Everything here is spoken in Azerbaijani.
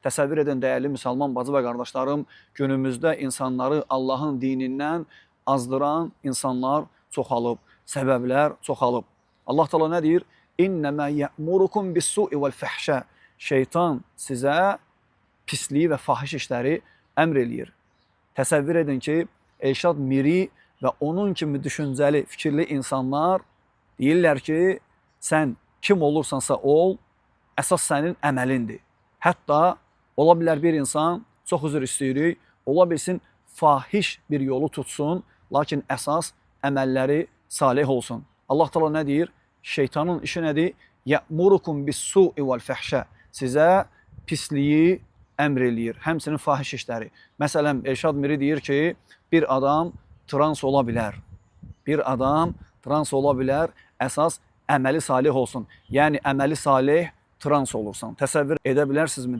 Təsəvvür edin dəyərli müsəlman bacı və qardaşlarım, günümüzdə insanları Allahın dinindən azdıran insanlar çoxalıb, səbəblər çoxalıb. Allah Teala nə deyir? İnnəmə yə'murukum bis-su'i vəl-fəhşə. Şeytan sizə pisliyi və fahiş işləri əmr eləyir. Təsəvvür edin ki, Elşad Miri və onun kimi düşüncəli, fikirli insanlar deyirlər ki, sən kim olursansa ol, əsas sənin əməlindir. Hətta ola bilər bir insan, çox üzr istəyirik, ola bilsin fahiş bir yolu tutsun, lakin əsas əməlləri salih olsun. Allah Teala nə deyir? Şeytanın işi nədir? Yə'murukum bis-su'i vəl-fəhşə. Sizə pisliyi əmr eləyir, həmçinin fahiş işləri. Məsələn, Elşad Miri deyir ki, bir adam trans ola bilər. Bir adam trans ola bilər, əsas əməli salih olsun. Yəni, əməli salih trans olursan. Təsəvvür edə bilərsinizmi?